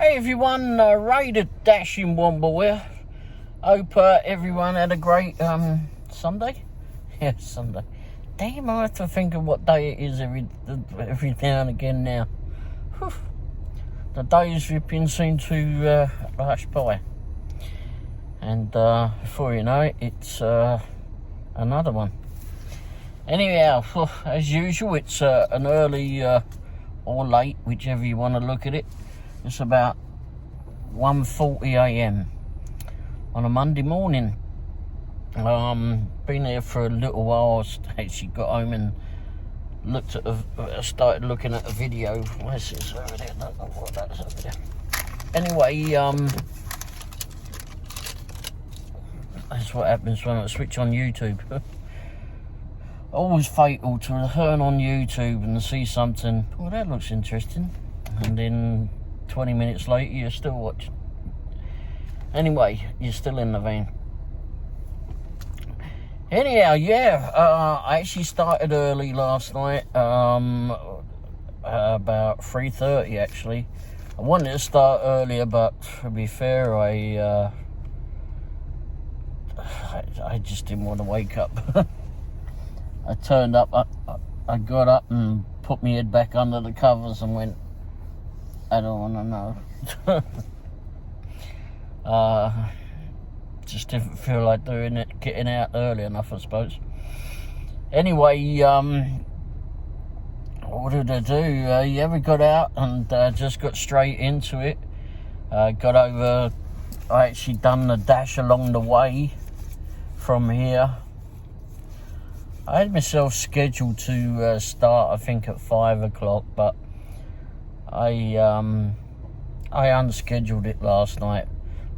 Hey everyone, Ray the Dashing Womble here. Hope everyone had a great Sunday. Yeah, Sunday. Damn, I have to think of what day it is every now and again now. Whew. The days we've been seen to rush by. And before you know it, it's another one. Anyhow, as usual, it's an early or late, whichever you want to look at it. It's about 1:40 a.m. on a Monday morning. Been here for a little while. I actually got home and started looking at a video. Where's this over there? I don't know what that's over there. Anyway, that's what happens when I switch on YouTube. Always fatal to turn on YouTube and see something. Well, that looks interesting, and then 20 minutes later you're still watching. Anyway, you're still in the vein. Anyhow, yeah, I actually started early last night, about 3:30 actually. I wanted to start earlier, but to be fair, I just didn't want to wake up. I turned up, I got up and put my head back under the covers and went, I don't want to know. Just didn't feel like doing it, getting out early enough, I suppose. Anyway, what did I do? Yeah, we got out and just got straight into it. Got over, I actually done the dash along the way from here. I had myself scheduled to start, I think, at 5 o'clock, but I unscheduled it last night.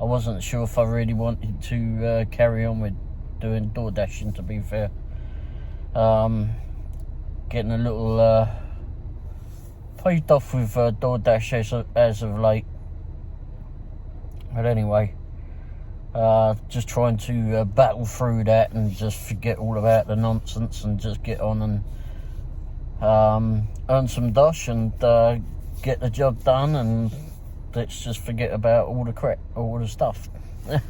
I wasn't sure if I really wanted to carry on with doing door dashing, to be fair. Getting a little paved off with DoorDash as of late. But anyway, just trying to battle through that and just forget all about the nonsense and just get on and earn some dosh and get the job done, and let's just forget about all the crap, all the stuff that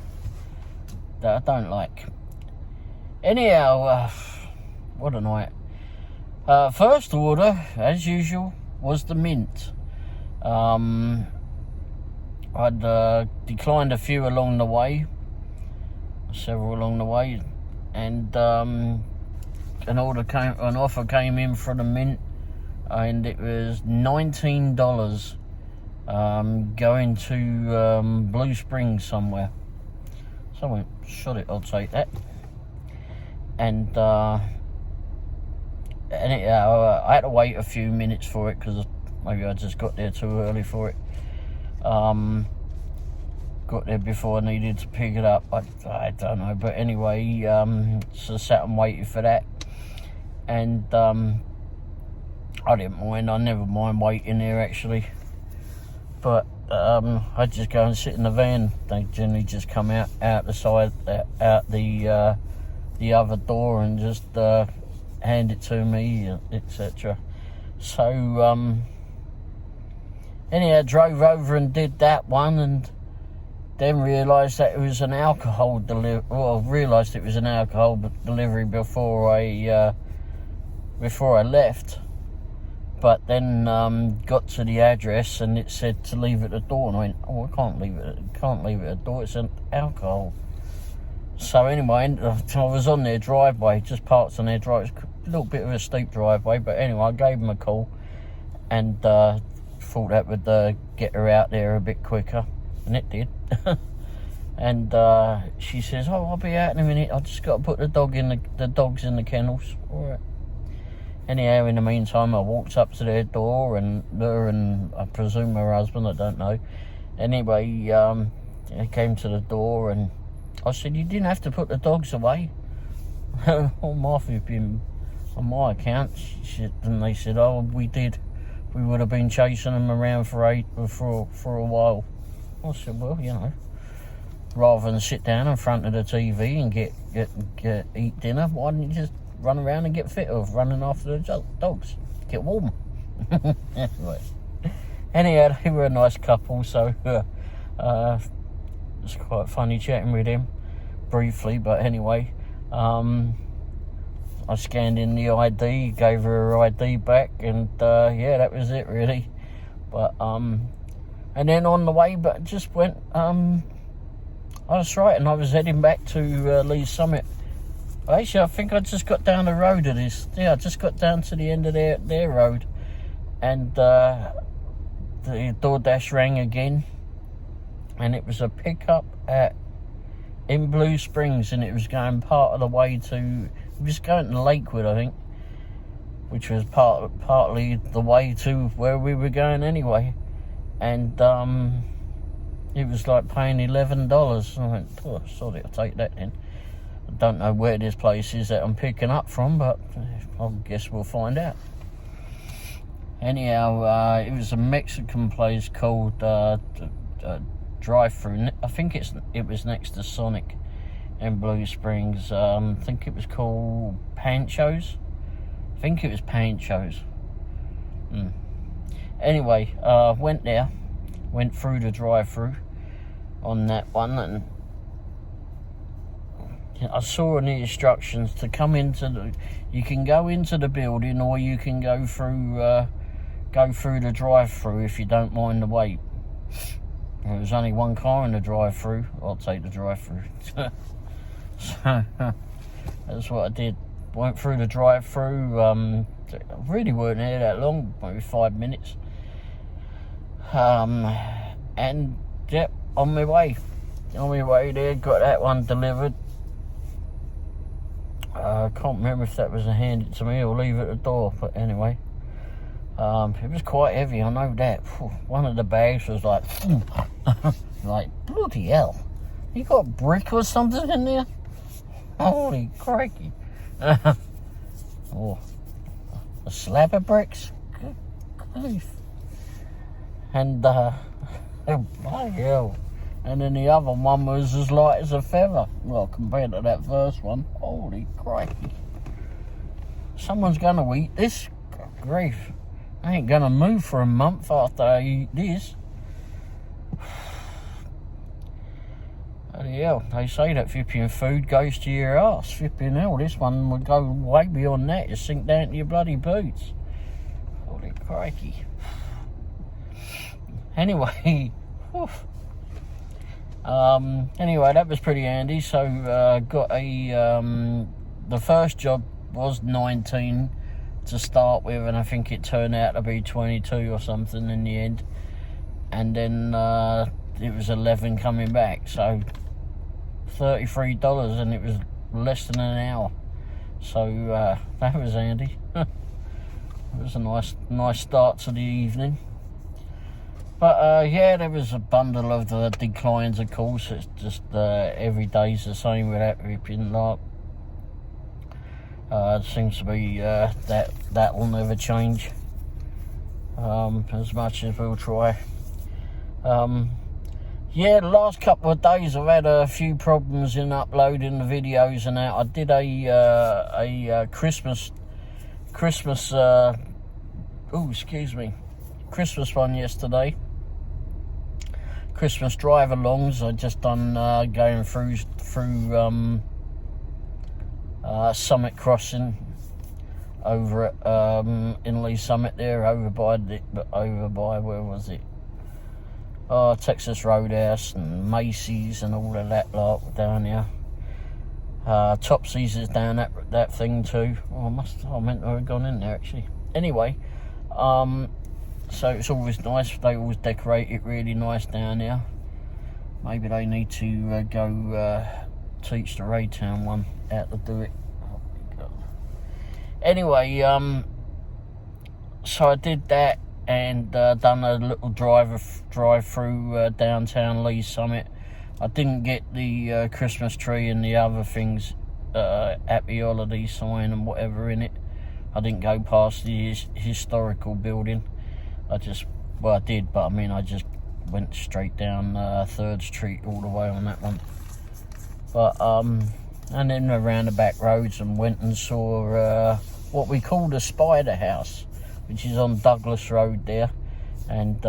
I don't like. Anyhow, what a night. First order, as usual, was the mint. I'd declined a few along the way, several along the way, and an offer came in for the mint, and it was $19, going to Blue Springs somewhere. So I went, shut it, I'll take that. And I had to wait a few minutes for it because maybe I just got there too early for it. Got there before I needed to pick it up. I don't know, but anyway, so sat and waited for that, and I didn't mind. I never mind waiting there actually, but I just go and sit in the van. They generally just come out the side, out the other door, and just hand it to me, etc. So anyhow, drove over and did that one, and then realised that it was an alcohol delivery. Well, realised it was an alcohol delivery before I left. But then got to the address and it said to leave it at the door, and I went, oh, I can't leave it at the door. It's an alcohol. So anyway, I was on their driveway, just parked on their driveway. It's a little bit of a steep driveway, but anyway, I gave them a call and thought that would get her out there a bit quicker, and it did. And she says, oh, I'll be out in a minute, I just got to put the dogs in the kennels. All right. Anyhow, in the meantime, I walked up to their door, and her and I presume her husband, I don't know. Anyway, I came to the door and I said, you didn't have to put the dogs away. All Martha been on my account. And they said, oh, we did. We would have been chasing them around for a while. I said, well, you know, rather than sit down in front of the TV and eat dinner, why didn't you just run around and get fit of running after the dogs? Get warm. Anyway, anyhow, they were a nice couple, so it's quite funny chatting with him briefly. But anyway, I scanned in the ID, gave her ID back, and yeah, that was it really. But and then on the way, but just went. I was right, and I was heading back to Lee's Summit. Actually, I think I just got down the road of this. Yeah, I just got down to the end of their road, and the DoorDash rang again, and it was a pickup in Blue Springs, and it was going part of the way to. It was going to Lakewood, I think, which was partly the way to where we were going anyway. And it was like paying $11. I went, oh, sorry, I'll take that then. I don't know where this place is that I'm picking up from, but I guess we'll find out. Anyhow, it was a Mexican place called Drive-Thru. I think it was next to Sonic in Blue Springs. I think it was called Pancho's. I think it was Pancho's. Anyway, went there, went through the drive-thru on that one, and I saw in the instructions to come into you can go into the building, or you can go through the drive-thru if you don't mind the wait. There was only one car in the drive-thru. I'll take the drive-thru. So that's what I did. Went through the drive-thru. Really weren't there that long, maybe 5 minutes. And yep, on my way there, got that one delivered. I can't remember if that was a hand it to me or leave it at the door, but anyway, it was quite heavy, I know that. One of the bags was like, like, bloody hell, you got a brick or something in there? Holy crikey. Oh, a slab of bricks? Good grief. And, oh, my hell. And then the other one was as light as a feather. Well, compared to that first one. Holy crikey. Someone's going to eat this. Good grief. I ain't going to move for a month after I eat this. Bloody hell. They say that flipping food goes to your arse. Flipping hell, this one would go way beyond that. You sink down to your bloody boots. Holy crikey. Anyway, anyway, that was pretty handy. So got a the first job was 19 to start with, and I think it turned out to be 22 or something in the end. And then it was 11 coming back, so $33, and it was less than an hour. So that was handy. It was a nice start to the evening. But yeah, there was a bundle of the declines, of course. It's just every day's the same with that ripping lot. It seems to be that will never change, as much as we'll try. Yeah, the last couple of days I've had a few problems in uploading the videos and that. I did a Christmas one yesterday. Christmas drive-alongs. I just done going through Summit Crossing over at in Lee's Summit there, over by where was it? Texas Roadhouse and Macy's and all of that lot down here. Topsy's is down that thing too. I meant to have gone in there actually. Anyway, so it's always nice. They always decorate it really nice down there. Maybe they need to go teach the Raytown one how to do it. Oh my God. Anyway, so I did that and done a little drive through downtown Lee's Summit. I didn't get the Christmas tree and the other things, Happy Holiday sign and whatever in it. I didn't go past the historical building. I did, but I mean, I just went straight down 3rd Street all the way on that one. But, and then around the back roads and went and saw what we call the Spider House, which is on Douglas Road there. and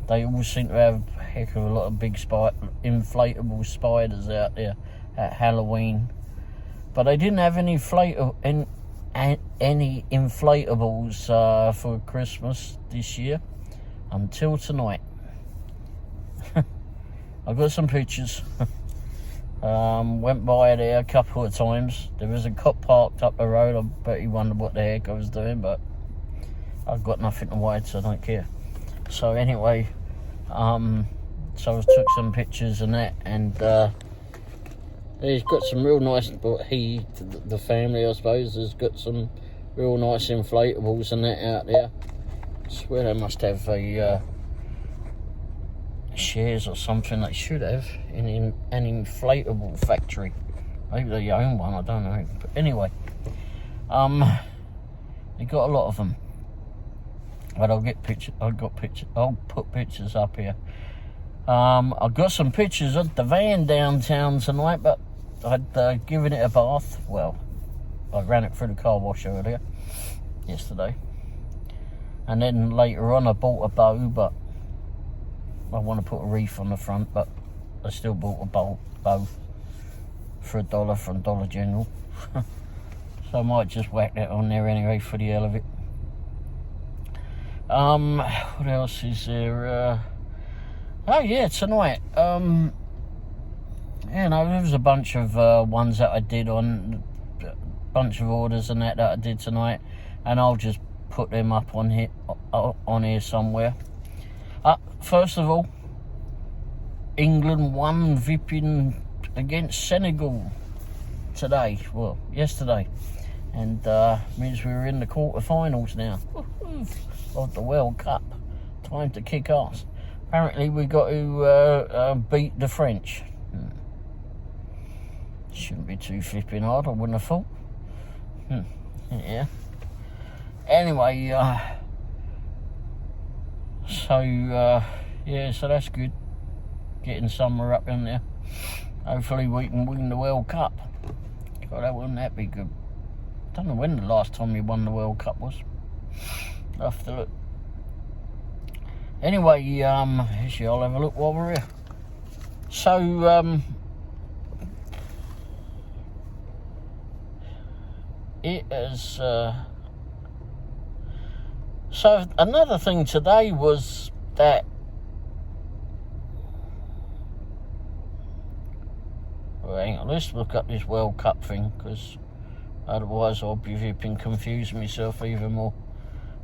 they all seem to have a heck of a lot of big inflatable spiders out there at Halloween. But they didn't have any inflatables for Christmas this year until tonight. I got some pictures. Went by there a couple of times. There was a cop parked up the road. I bet he wondered what the heck I was doing, but I've got nothing to hide, so I don't care. So anyway, so I took some pictures and that, and he's got some real nice, but the family, I suppose, has got some real nice inflatables and that out there. I swear they must have a shares or something. They should have in an inflatable factory. Maybe they own one, I don't know. But anyway, they got a lot of them. But I'll put pictures up here. I've got some pictures of the van downtown tonight, but I'd given it a bath. Well, I ran it through the car wash earlier, yesterday. And then later on I bought a bow, but I want to put a wreath on the front, but I still bought a bow for $1 from Dollar General. So I might just whack that on there anyway for the hell of it. What else is there? Oh yeah, tonight. There was a bunch of ones that I did on, a bunch of orders and that I did tonight, and I'll just put them up on here somewhere. First of all, England won Vipping against Senegal today. Well, yesterday, and means we're in the quarterfinals now of the World Cup. Time to kick ass. Apparently, we got to beat the French. Shouldn't be too flipping hard, I wouldn't have thought. Yeah. Anyway, so that's good. Getting summer up in there. Hopefully we can win the World Cup. God, wouldn't that be good? Don't know when the last time we won the World Cup was. I'll have to look. Anyway, actually I'll have a look while we're here. So, it is, so another thing today was that hang on, let's look up this World Cup thing, because otherwise I'll be flipping confusing myself even more.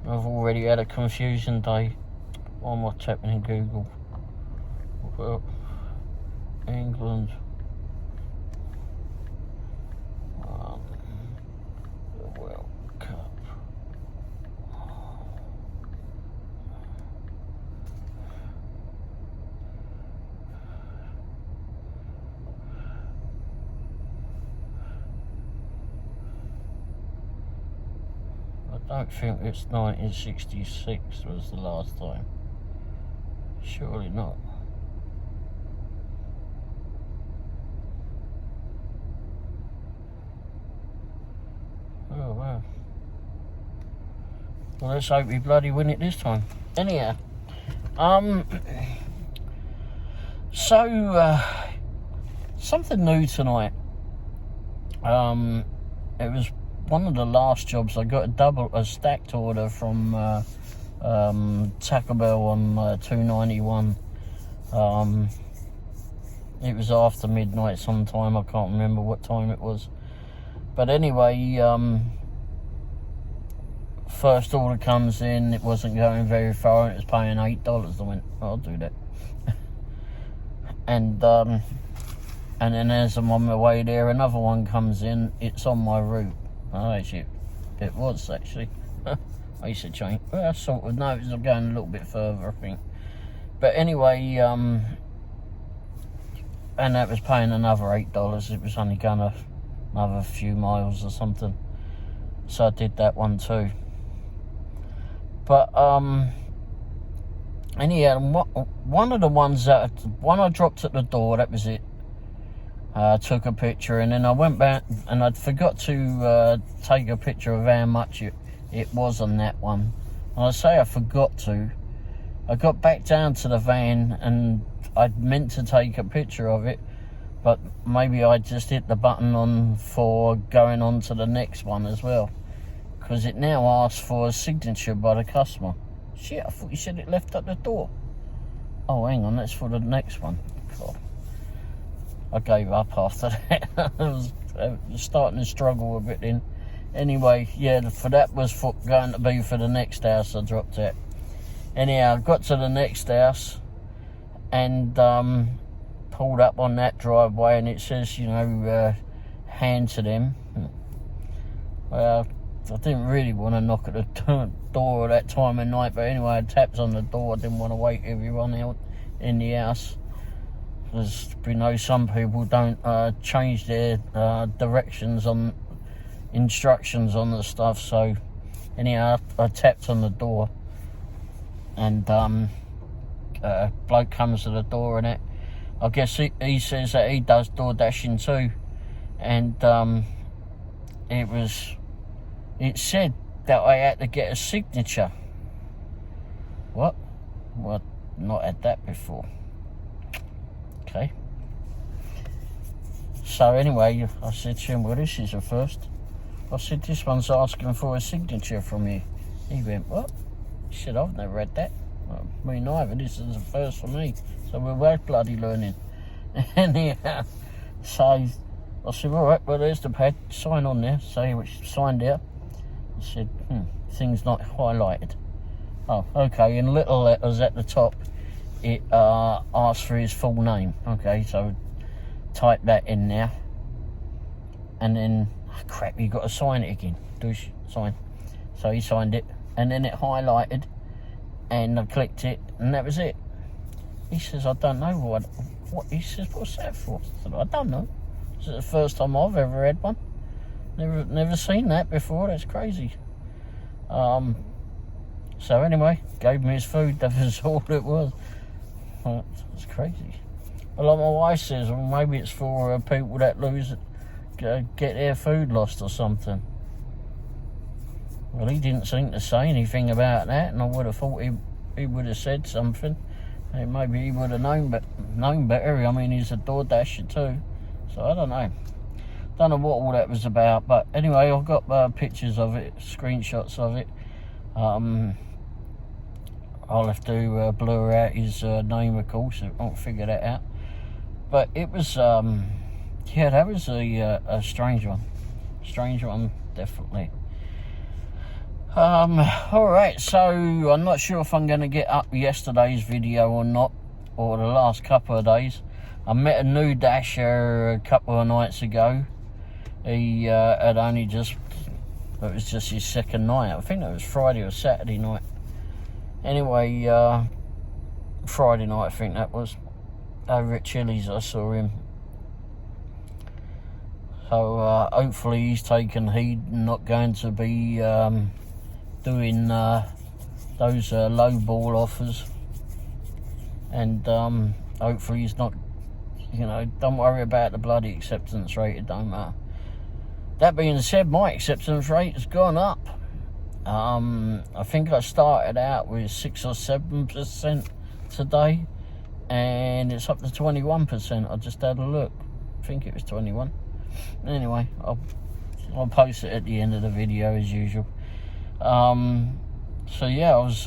I've already had a confusing day. Why am I tapping in Google? Well, England. The World Cup. I don't think it's 1966 was the last time. Surely not. Oh wow. Well, let's hope we bloody win it this time. Anyhow, so something new tonight. It was one of the last jobs. I got a stacked order from Taco Bell on 291. It was after midnight sometime. I can't remember what time it was. But anyway, first order comes in. It wasn't going very far. It was paying $8. I went, I'll do that. And then as I'm on my way there, another one comes in. It's on my route. Oh, actually, it was actually. I used to change. Well, I sort of noticed I'm going a little bit further, I think. But anyway, and that was paying another $8. It was only going another few miles or something. So I did that one too. But anyhow, one of the ones one I dropped at the door, that was it. Took a picture, and then I went back and I'd forgot to take a picture of how much it was on that one. And I say I forgot to, I got back down to the van and I'd meant to take a picture of it, but maybe I just hit the button on for going on to the next one as well, because it now asks for a signature by the customer. Shit, I thought you said it left at the door. Oh, hang on, that's for the next one. God. I gave up after that. I was starting to struggle a bit then. Anyway, yeah, for that was going to be for the next house I dropped at. Anyhow, I got to the next house and pulled up on that driveway, and it says, you know, hand to them. Well, I didn't really want to knock at the door at that time of night, but anyway, I tapped on the door. I didn't want to wake everyone out in the house, because we know some people don't change their directions on instructions on the stuff. So anyhow, I tapped on the door, and bloke comes to the door, and I guess he says that he does door dashing too, and it said that I had to get a signature. What? Well, not had that before. Okay. So anyway, I said to him, well, this is a first. I said, this one's asking for a signature from you. He went, what? He said, I've never read that. Well, me neither. This is a first for me. So we're both bloody learning. Anyhow, so I said, all right, well, there's the pad. Sign on there. Say which signed there. I said, thing's not highlighted. Oh, okay, in little letters at the top, it asks for his full name. Okay, so type that in there. And then, oh, crap, you got to sign it again. Sign. So he signed it, and then it highlighted, and I clicked it, and that was it. He says, I don't know what. He says, what's that for? I said, I don't know. This is the first time I've ever had one. Never seen that before. That's crazy. So anyway, gave me his food. That was all it was. It's crazy. But like my wife says, well, maybe it's for people that get their food lost or something. Well, he didn't seem to say anything about that, and I would have thought he would have said something. And maybe he would have known better. I mean, he's a door dasher too, so I don't know. Don't know what all that was about, but anyway, I've got pictures of it, screenshots of it. I'll have to blur out his name, of course. I won't figure that out. But it was, yeah, that was a strange one. Strange one, definitely. Alright, so I'm not sure if I'm going to get up yesterday's video or not, or the last couple of days. I met a new dasher a couple of nights ago. He had only it was just his second night. I think it was Friday or Saturday night. Anyway, Friday night I think that was. Over at Chili's I saw him. So hopefully he's taken heed and not going to be doing those low ball offers. And hopefully he's not, you know, don't worry about the bloody acceptance rate, it don't matter. That being said, my acceptance rate has gone up. I think I started out with 6 or 7% today, and it's up to 21%. I just had a look. I think it was 21. Anyway, I'll post it at the end of the video as usual. So yeah, I was,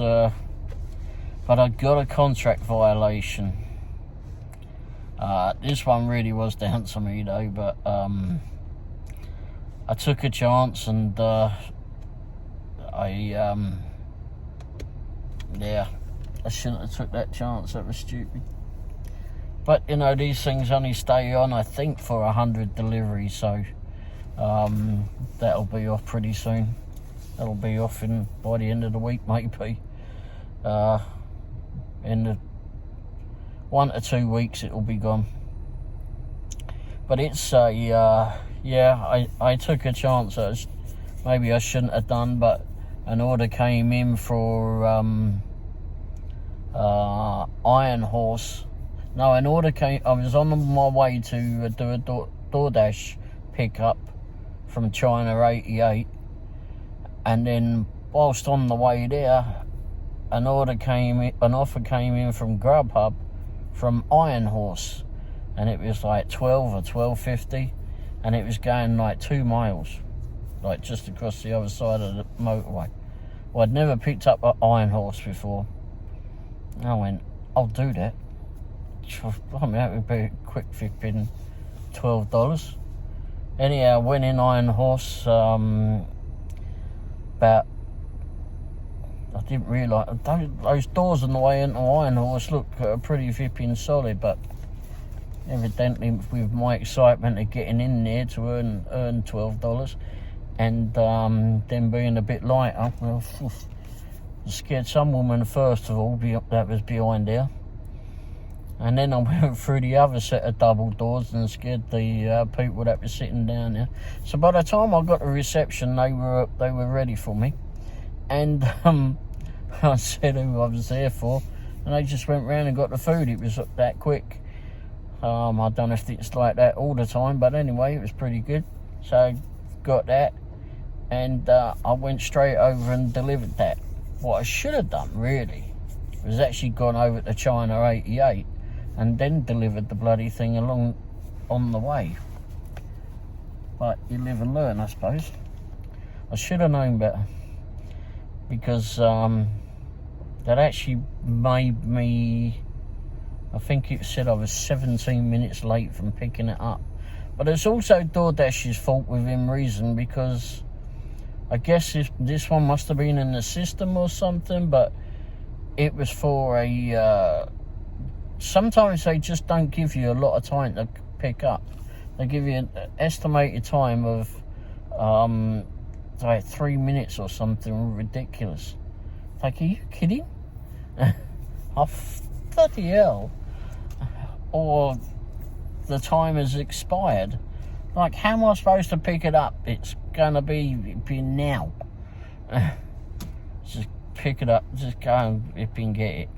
but I got a contract violation. This one really was down to me though, but I took a chance, and yeah, I shouldn't have took that chance. That was stupid. But you know, these things only stay on, I think, for 100 deliveries, so that'll be off pretty soon. That'll be off by the end of the week, maybe. In the 1 to 2 weeks, it'll be gone. But it's yeah, I took a chance. Maybe I shouldn't have done, but an order came in for Iron Horse. No, an order came. I was on my way to do a DoorDash pickup from China 88, and then whilst on the way there, an offer came in from Grubhub from Iron Horse, and it was like 12 or 12.50, and it was going like 2 miles, like just across the other side of the motorway. Well, I'd never picked up an Iron Horse before. I went, I'll do that. I mean, that would be a quick flipping $12. Anyhow, went in Iron Horse, about, I didn't realise, those doors on the way into Iron Horse look pretty flipping solid, but evidently with my excitement of getting in there to earn $12, and them being a bit lighter, well, I scared some woman first of all that was behind there, and then I went through the other set of double doors and scared the people that were sitting down there. So by the time I got to reception, they were ready for me, and I said who I was there for, and they just went round and got the food. It was that quick. I don't know if it's like that all the time, but anyway, it was pretty good. So got that, and I went straight over and delivered that. What I should have done really was actually gone over to China 88 and then delivered the bloody thing along on the way. But you live and learn, I suppose. I should have known better, because that actually made me, I think it said I was 17 minutes late from picking it up. But it's also DoorDash's fault within reason, because I guess this one must have been in the system or something, but it was for a, sometimes they just don't give you a lot of time to pick up. They give you an estimated time of like 3 minutes or something ridiculous. Like, are you kidding? Oh, bloody hell. Or the time has expired. Like, how am I supposed to pick it up? It's gonna be now. Just pick it up, just go and get it.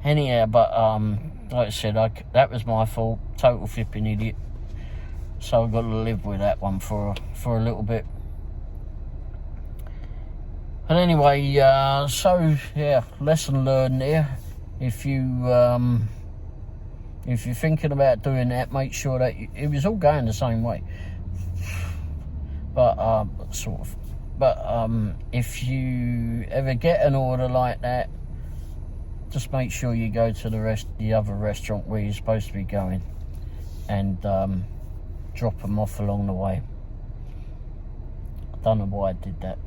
Anyhow, but like I said, that was my fault. Total flipping idiot. So I've got to live with that one for a little bit. But anyway, so yeah, lesson learned there. If you're thinking about doing that, make sure that it was all going the same way. But sort of. But if you ever get an order like that, just make sure you go to the other restaurant where you're supposed to be going, and drop them off along the way. I don't know why I did that.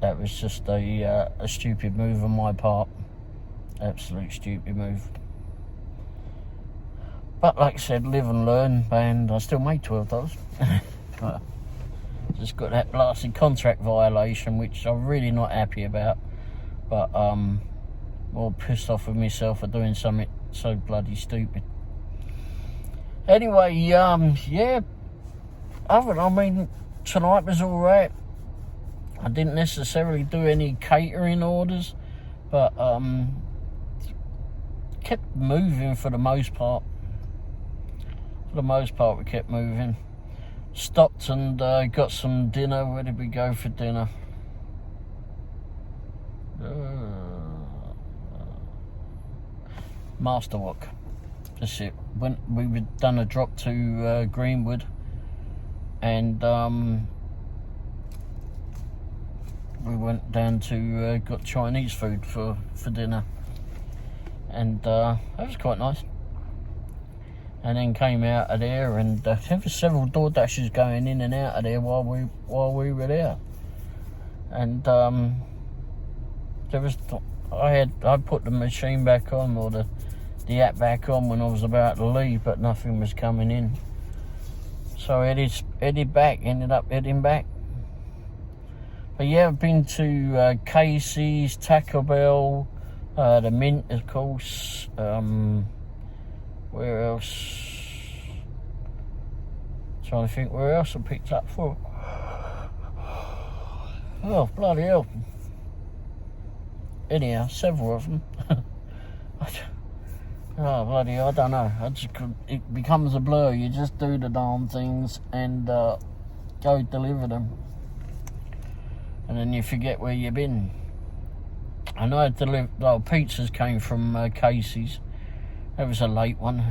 That was just a stupid move on my part. Absolute stupid move. But like I said, live and learn, and I still made $12. Just got that blasted contract violation, which I'm really not happy about. But more pissed off with myself for doing something so bloody stupid. Anyway, yeah. I mean, tonight was alright. I didn't necessarily do any catering orders, but kept moving for the most part. For the most part, we kept moving. Stopped and got some dinner. Where did we go for dinner? Masterwalk. That's it. When we done a drop to Greenwood, and we went down to got Chinese food for dinner, and that was quite nice. And then came out of there, and there were several DoorDashers going in and out of there while we were there. And there was I put the machine back on, or the app back on, when I was about to leave, but nothing was coming in. So I ended up heading back. But yeah, I've been to Casey's, Taco Bell, the Mint, of course. Where else? Trying to think where else I picked up for. Oh, bloody hell. Anyhow, several of them. Oh, bloody hell, I don't know. It becomes a blur. You just do the darn things and go deliver them. And then you forget where you've been. And I had delivered, pizzas came from Casey's. It was a late one.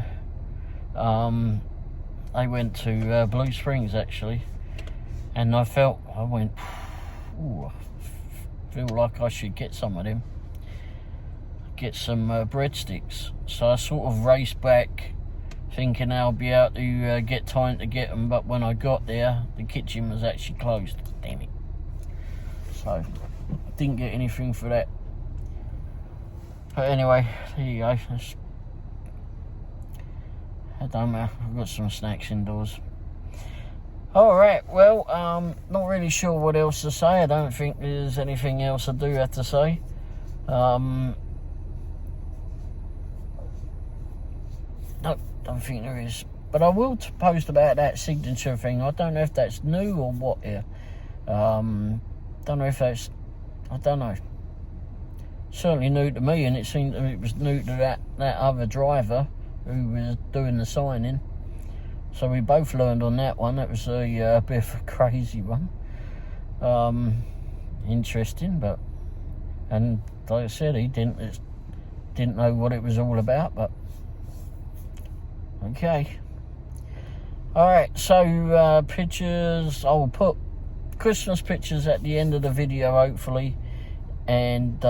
They went to Blue Springs actually, and I went, ooh, I feel like I should get some of them. Get some breadsticks. So I sort of raced back, thinking I'll be able to get time to get them, but when I got there, the kitchen was actually closed. Damn it. So I didn't get anything for that. But anyway, there you go. It don't matter, I've got some snacks indoors. Alright, well, not really sure what else to say. I don't think there's anything else I do have to say. No, don't think there is. But I will post about that signature thing. I don't know if that's new or what here. Don't know if that's, I don't know. Certainly new to me, and it seemed it was new to that other driver who was doing the signing. So we both learned on that one. That was a bit of a crazy one. Interesting, but, and like I said, he didn't know what it was all about, but okay. Alright, so pictures, I'll put Christmas pictures at the end of the video hopefully, and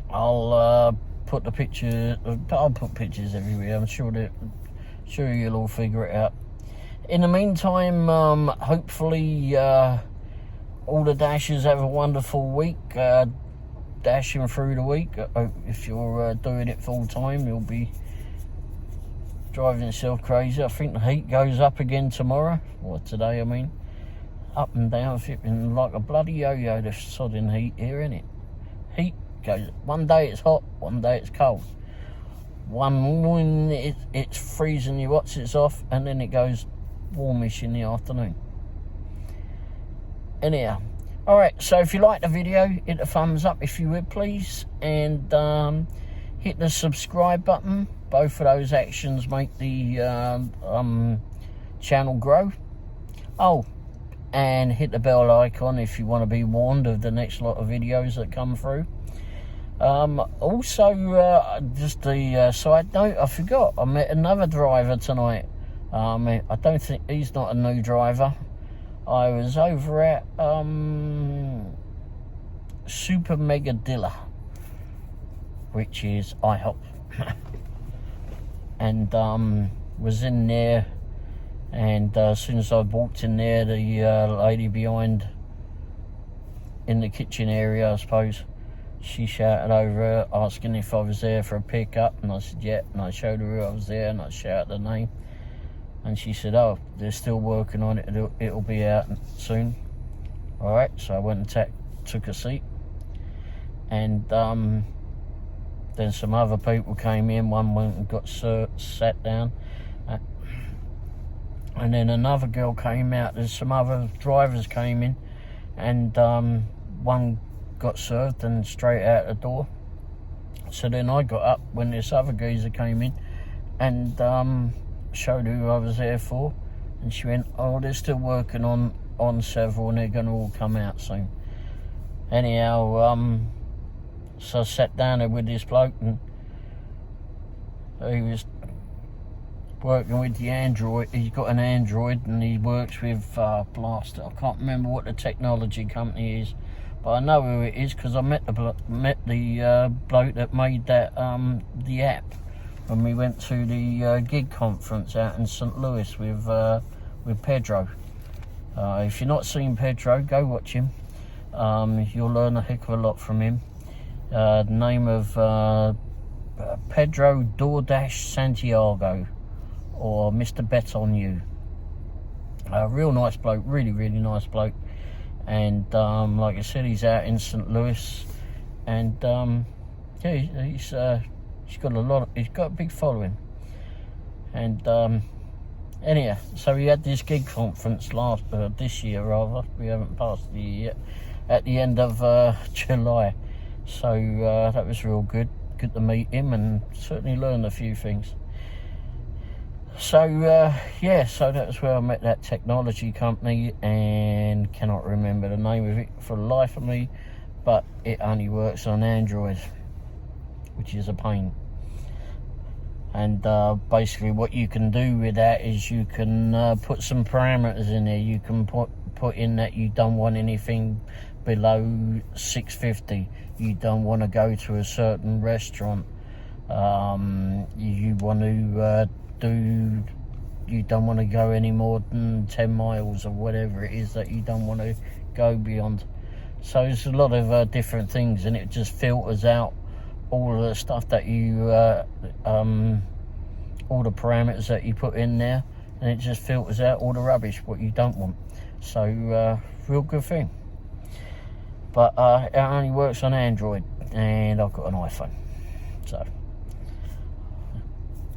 I'll put the picture, I'll put pictures everywhere. I'm sure you'll all figure it out. In the meantime, hopefully all the dashers have a wonderful week, dashing through the week. If you're doing it full time, you'll be driving yourself crazy. I think the heat goes up again tomorrow, or today I mean, up and down, flipping like a bloody yo-yo, the sodding heat here, innit? Heat goes, one day it's hot, one day it's cold. One morning it's freezing your what's it's off, and then it goes warmish in the afternoon. Anyhow, alright, so if you like the video, hit the thumbs up if you would please, and hit the subscribe button. Both of those actions make the channel grow. Oh, and hit the bell icon if you want to be warned of the next lot of videos that come through. Also, just the side note, I forgot, I met another driver tonight. I don't think, he's not a new driver. I was over at Super Mega Dilla, which is IHOP. And was in there, and as soon as I walked in there, the lady behind in the kitchen area, I suppose, she shouted over asking if I was there for a pickup, and I said yeah, and I showed her who I was there, and I shouted the name, and she said, oh, they're still working on it, it'll be out soon. Alright, so I went and took a seat, and then some other people came in. One went and got sat down, and then another girl came out. There's some other drivers came in, and one got served and straight out the door. So then I got up when this other geezer came in, and showed who I was there for, and she went, oh, they're still working on several, and they're going to all come out soon. Anyhow, so I sat down there with this bloke, and he was working with the Android. He's got an Android, and he works with Blaster. I can't remember what the technology company is, but I know who it is because I met the bloke that made that the app when we went to the gig conference out in St. Louis with Pedro. If you've not seen Pedro, go watch him. You'll learn a heck of a lot from him. The name of Pedro DoorDash Santiago, or Mr. Bet on You. Real nice bloke, really nice bloke. And like I said, he's out in St. Louis, and yeah, he's got a big following. And anyhow, so we had this gig conference this year rather. We haven't passed the year yet. At the end of July. So that was real good to meet him, and certainly learn a few things. So yeah, so that was where I met that technology company, and cannot remember the name of it for the life of me, but it only works on Android, which is a pain. And basically what you can do with that is you can put some parameters in there. You can put in that you don't want anything below 650. You don't want to go to a certain restaurant. You want to you don't want to go any more than 10 miles or whatever it is that you don't want to go beyond. So there's a lot of different things, and it just filters out all of the stuff that you all the parameters that you put in there, and it just filters out all the rubbish what you don't want. So real good thing. But it only works on Android, and I've got an iPhone, so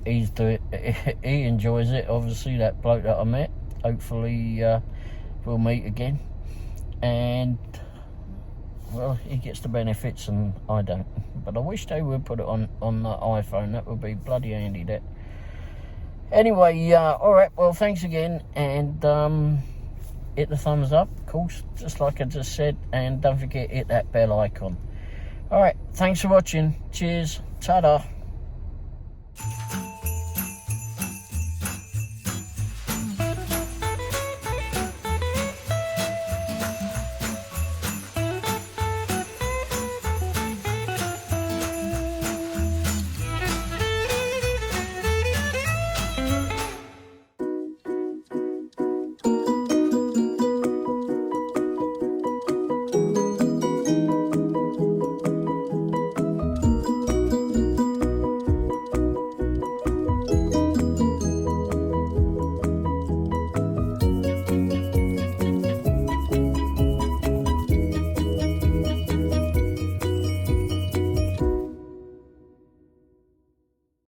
he enjoys it. Obviously, that bloke that I met, hopefully we'll meet again, and well, he gets the benefits and I don't. But I wish they would put it on the iPhone. That would be bloody handy, that. Anyway, alright, well, thanks again, and hit the thumbs up, of course, just like I just said, and don't forget, hit that bell icon. Alright, thanks for watching. Cheers. Ta-da.